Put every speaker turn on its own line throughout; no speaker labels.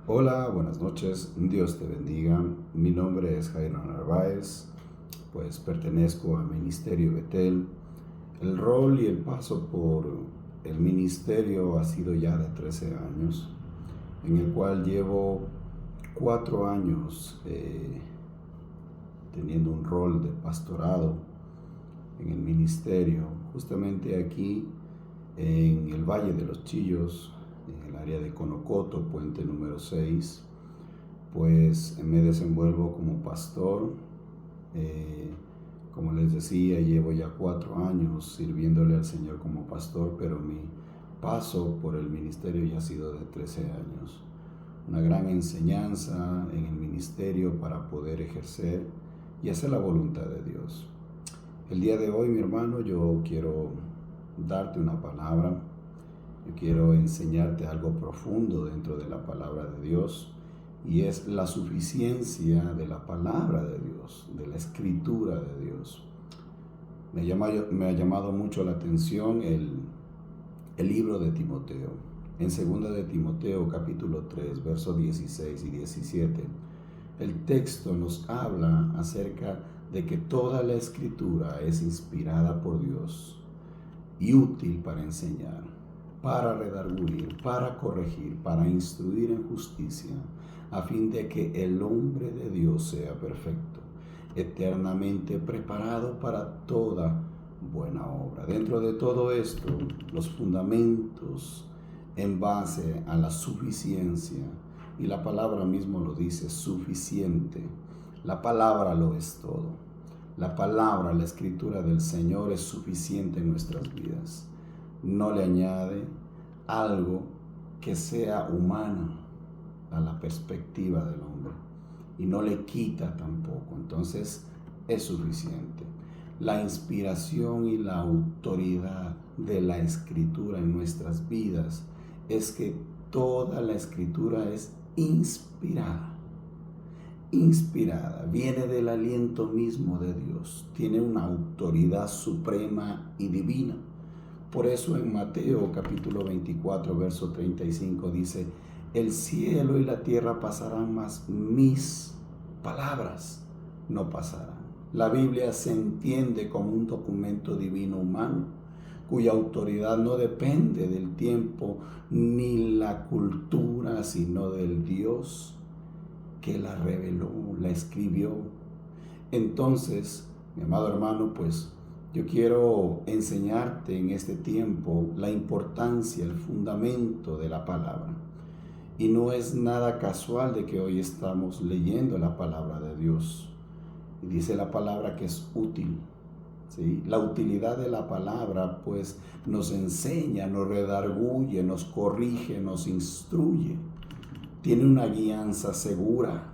Hola, buenas noches, Dios te bendiga. Mi nombre es Jairo Narváez, pues pertenezco al Ministerio Betel. El rol y el paso por el ministerio ha sido ya de 13 años, en el cual llevo 4 años teniendo un rol de pastorado en el ministerio, justamente aquí en el Valle de los Chillos, en el área de Conocoto, puente número 6. Pues me desenvuelvo como pastor. Eh, como les decía, llevo ya 4 años sirviéndole al Señor como pastor, pero mi paso por el ministerio ya ha sido de 13 años. Una gran enseñanza en el ministerio para poder ejercer y hacer la voluntad de Dios. El día de hoy, mi hermano, yo quiero darte una palabra. Yo quiero enseñarte algo profundo dentro de la palabra de Dios, y es la suficiencia de la palabra de Dios, de la escritura de Dios. Me ha llamado mucho la atención el libro de Timoteo. En 2 de Timoteo capítulo 3, versos 16 y 17, el texto nos habla acerca de que toda la escritura es inspirada por Dios y útil para enseñar, para redarguir, para corregir, para instruir en justicia, a fin de que el hombre de Dios sea perfecto, eternamente preparado para toda buena obra. Dentro de todo esto, los fundamentos en base a la suficiencia, y la palabra mismo lo dice, suficiente. La palabra lo es todo. La palabra, la escritura del Señor es suficiente en nuestras vidas. No le añade algo que sea humano a la perspectiva del hombre, y no le quita tampoco. Entonces es suficiente. La inspiración y la autoridad de la escritura en nuestras vidas es que toda la escritura es inspirada, viene del aliento mismo de Dios, tiene una autoridad suprema y divina. Por eso en Mateo capítulo 24, verso 35 dice: el cielo y la tierra pasarán, mas mis palabras no pasarán. La Biblia se entiende como un documento divino humano, cuya autoridad no depende del tiempo ni la cultura, sino del Dios que la reveló, la escribió. Entonces, mi amado hermano, pues yo quiero enseñarte en este tiempo la importancia, el fundamento de la palabra. Y no es nada casual de que hoy estamos leyendo la palabra de Dios. Y dice la palabra que es útil. ¿Sí? La utilidad de la palabra pues nos enseña, nos redarguye, nos corrige, nos instruye. Tiene una guianza segura.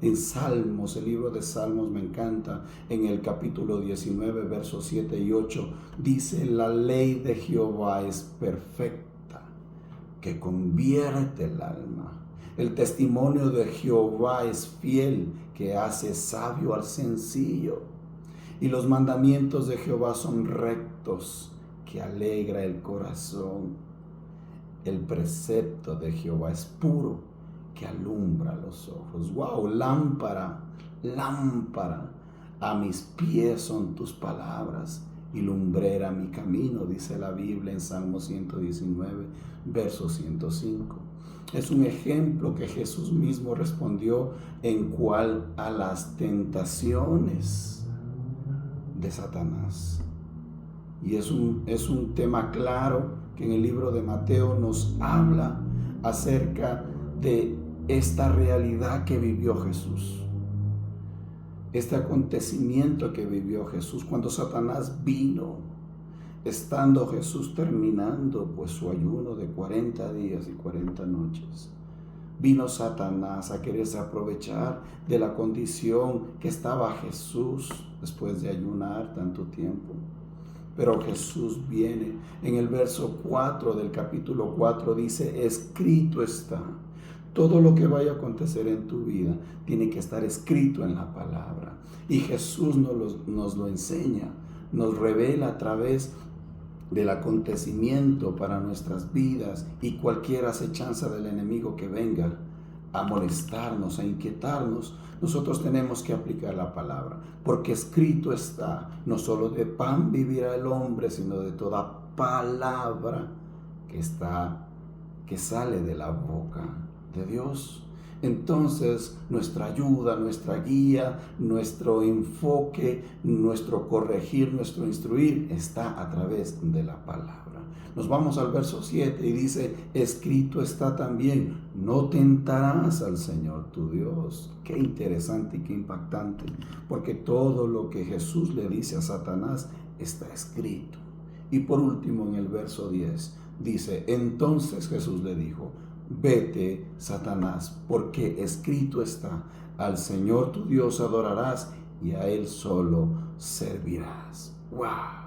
En Salmos, el libro de Salmos me encanta, en el capítulo 19, versos 7 y 8, dice: la ley de Jehová es perfecta, que convierte el alma. El testimonio de Jehová es fiel, que hace sabio al sencillo. Y los mandamientos de Jehová son rectos, que alegra el corazón. El precepto de Jehová es puro, que alumbra los ojos. ¡Wow! Lámpara a mis pies son tus palabras, y lumbrera mi camino, dice la Biblia en Salmo 119, verso 105. Es un ejemplo que Jesús mismo respondió en cual a las tentaciones de Satanás. Y es un tema claro que en el libro de Mateo nos habla acerca de esta realidad que vivió Jesús. Este acontecimiento que vivió Jesús cuando Satanás vino, estando Jesús terminando pues su ayuno de 40 días y 40 noches. Vino Satanás a quererse aprovechar de la condición que estaba Jesús después de ayunar tanto tiempo. Pero Jesús viene. En el verso 4 del capítulo 4 dice: escrito está. Todo lo que vaya a acontecer en tu vida tiene que estar escrito en la palabra. Y Jesús nos lo enseña, nos revela a través del acontecimiento para nuestras vidas y cualquier acechanza del enemigo que venga a molestarnos, a inquietarnos, nosotros tenemos que aplicar la palabra, porque escrito está, no solo de pan vivirá el hombre, sino de toda palabra que sale de la boca de Dios. Entonces, nuestra ayuda, nuestra guía, nuestro enfoque, nuestro corregir, nuestro instruir está a través de la palabra. Nos vamos al verso 7 y dice, escrito está también, no tentarás al Señor tu Dios. Qué interesante y qué impactante, porque todo lo que Jesús le dice a Satanás está escrito. Y por último, en el verso 10, dice, entonces Jesús le dijo, vete, Satanás, porque escrito está, al Señor tu Dios adorarás y a Él solo servirás. ¡Wow!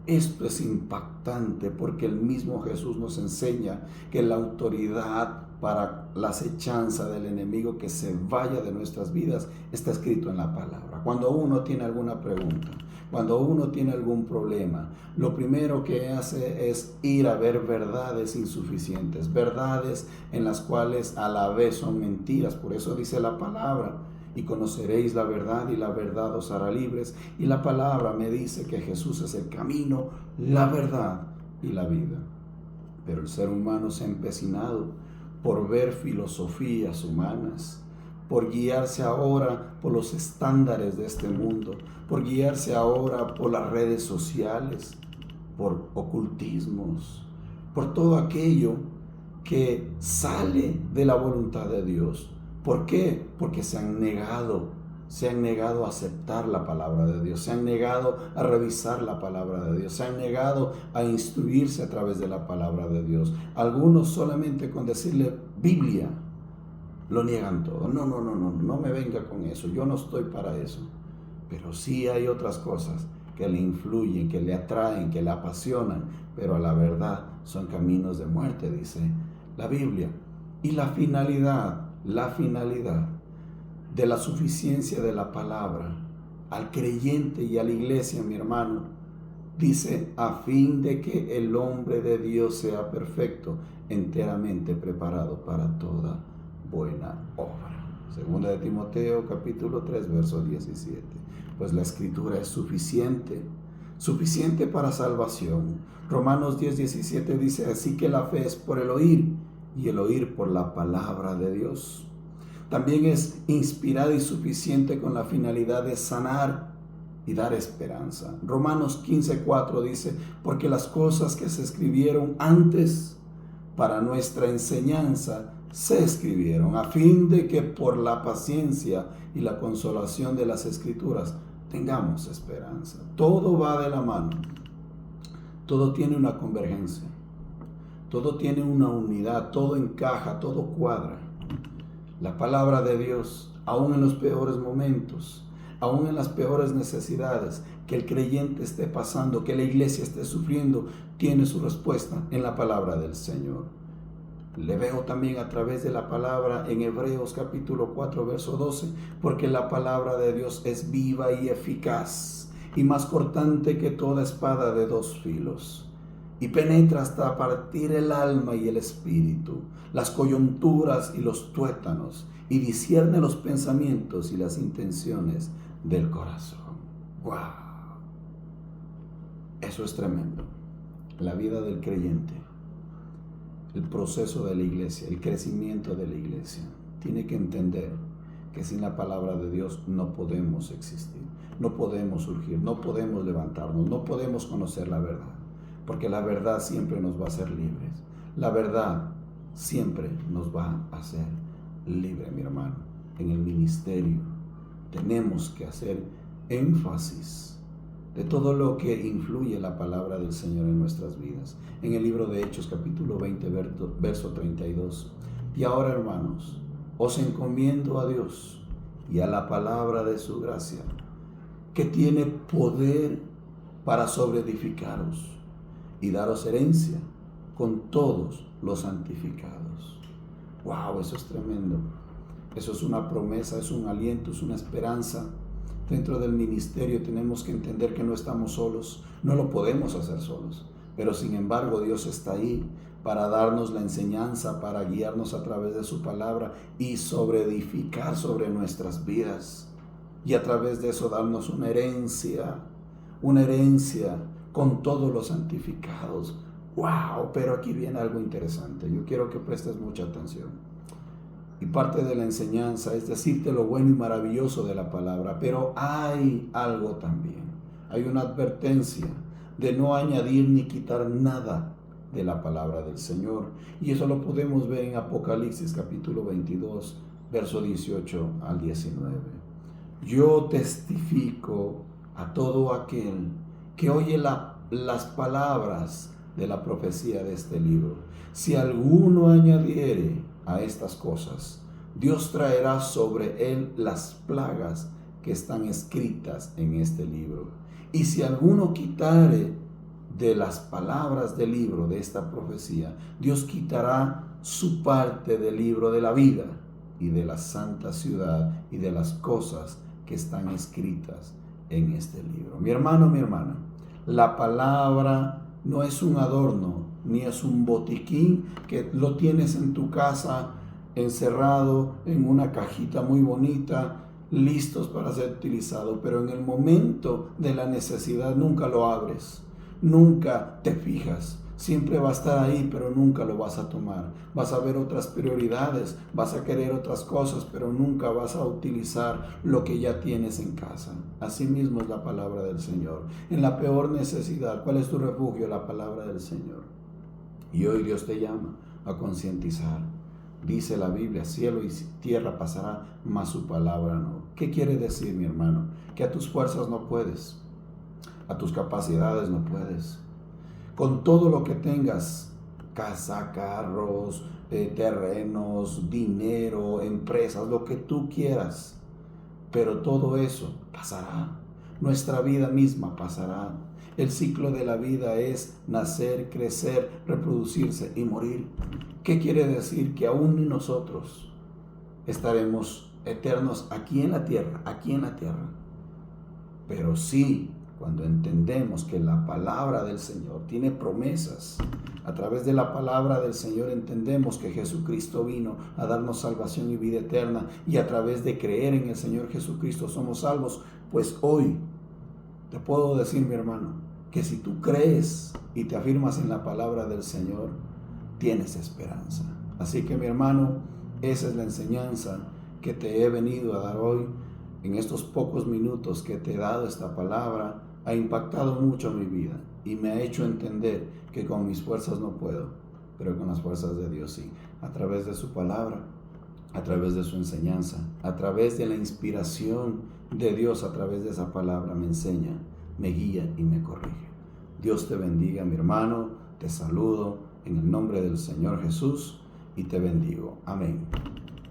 Esto es impactante porque el mismo Jesús nos enseña que la autoridad para la acechanza del enemigo que se vaya de nuestras vidas está escrito en la palabra. Cuando uno tiene alguna pregunta, cuando uno tiene algún problema, lo primero que hace es ir a ver verdades insuficientes, verdades en las cuales a la vez son mentiras. Por eso dice la palabra, y conoceréis la verdad y la verdad os hará libres. Y la palabra me dice que Jesús es el camino, la verdad y la vida. Pero el ser humano se ha empecinado por ver filosofías humanas, por guiarse ahora por los estándares de este mundo, por guiarse ahora por las redes sociales, por ocultismos, por todo aquello que sale de la voluntad de Dios. ¿Por qué? Porque se han negado a aceptar la palabra de Dios, se han negado a revisar la palabra de Dios, se han negado a instruirse a través de la palabra de Dios. Algunos solamente con decirle Biblia lo niegan todo. No me venga con eso, yo no estoy para eso. Pero sí hay otras cosas que le influyen, que le atraen, que le apasionan, pero a la verdad son caminos de muerte, dice la Biblia. Y la finalidad de la suficiencia de la palabra al creyente y a la iglesia, mi hermano, dice, a fin de que el hombre de Dios sea perfecto, enteramente preparado para toda buena obra. Segunda de Timoteo, capítulo 3, verso 17. Pues la escritura es suficiente para salvación. Romanos 10, 17 dice, así que la fe es por el oír, y el oír por la palabra de Dios. También es inspirada y suficiente con la finalidad de sanar y dar esperanza. Romanos 15:4 dice, porque las cosas que se escribieron antes para nuestra enseñanza se escribieron a fin de que por la paciencia y la consolación de las Escrituras tengamos esperanza. Todo va de la mano, todo tiene una convergencia. Todo tiene una unidad, todo encaja, todo cuadra. La palabra de Dios, aún en los peores momentos, aún en las peores necesidades que el creyente esté pasando, que la iglesia esté sufriendo, tiene su respuesta en la palabra del Señor. Le veo también a través de la palabra en Hebreos capítulo 4, verso 12, porque la palabra de Dios es viva y eficaz y más cortante que toda espada de dos filos. Y penetra hasta partir el alma y el espíritu, las coyunturas y los tuétanos, y discierne los pensamientos y las intenciones del corazón. ¡Wow! Eso es tremendo. La vida del creyente, el proceso de la iglesia, el crecimiento de la iglesia, tiene que entender que sin la palabra de Dios no podemos existir, no podemos surgir, no podemos levantarnos, no podemos conocer la verdad. Porque la verdad siempre nos va a hacer libres. La verdad siempre nos va a hacer libres, mi hermano. En el ministerio tenemos que hacer énfasis de todo lo que influye la palabra del Señor en nuestras vidas. En el libro de Hechos, capítulo 20, verso 32. Y ahora, hermanos, os encomiendo a Dios y a la palabra de su gracia, que tiene poder para sobreedificaros y daros herencia con todos los santificados. ¡Wow! Eso es tremendo. Eso es una promesa, es un aliento, es una esperanza. Dentro del ministerio tenemos que entender que no estamos solos, no lo podemos hacer solos, pero sin embargo Dios está ahí para darnos la enseñanza, para guiarnos a través de su palabra y sobre edificar sobre nuestras vidas. Y a través de eso darnos una herencia con todos los santificados. ¡Wow! Pero aquí viene algo interesante. Yo quiero que prestes mucha atención. Y parte de la enseñanza es decirte lo bueno y maravilloso de la palabra, pero hay algo también. Hay una advertencia de no añadir ni quitar nada de la palabra del Señor. Y eso lo podemos ver en Apocalipsis capítulo 22, verso 18 al 19. Yo testifico a todo aquel que oye las palabras de la profecía de este libro. Si alguno añadiere a estas cosas, Dios traerá sobre él las plagas que están escritas en este libro. Y si alguno quitare de las palabras del libro de esta profecía, Dios quitará su parte del libro de la vida y de la santa ciudad y de las cosas que están escritas en este libro. Mi hermano, mi hermana, la palabra no es un adorno, ni es un botiquín que lo tienes en tu casa encerrado en una cajita muy bonita, listos para ser utilizado, pero en el momento de la necesidad nunca lo abres, nunca te fijas. Siempre va a estar ahí, pero nunca lo vas a tomar. Vas a ver otras prioridades, vas a querer otras cosas, pero nunca vas a utilizar lo que ya tienes en casa. Así mismo es la palabra del Señor. En la peor necesidad, ¿cuál es tu refugio? La palabra del Señor. Y hoy Dios te llama a concientizar. Dice la Biblia, cielo y tierra pasará, mas su palabra no. ¿Qué quiere decir, mi hermano? Que a tus fuerzas no puedes, a tus capacidades no puedes. Con todo lo que tengas, casa, carros, terrenos, dinero, empresas, lo que tú quieras, pero todo eso pasará. Nuestra vida misma pasará. El ciclo de la vida es nacer, crecer, reproducirse y morir. ¿Qué quiere decir? Que aún nosotros estaremos eternos aquí en la tierra, Pero sí, cuando entendemos que la palabra del Señor tiene promesas, a través de la palabra del Señor entendemos que Jesucristo vino a darnos salvación y vida eterna, y a través de creer en el Señor Jesucristo somos salvos. Pues hoy te puedo decir, mi hermano, que si tú crees y te afirmas en la palabra del Señor, tienes esperanza. Así que, mi hermano, esa es la enseñanza que te he venido a dar hoy. En estos pocos minutos que te he dado esta palabra, ha impactado mucho mi vida y me ha hecho entender que con mis fuerzas no puedo, pero con las fuerzas de Dios sí. A través de su palabra, a través de su enseñanza, a través de la inspiración de Dios, a través de esa palabra me enseña, me guía y me corrige. Dios te bendiga, mi hermano. Te saludo en el nombre del Señor Jesús y te bendigo. Amén.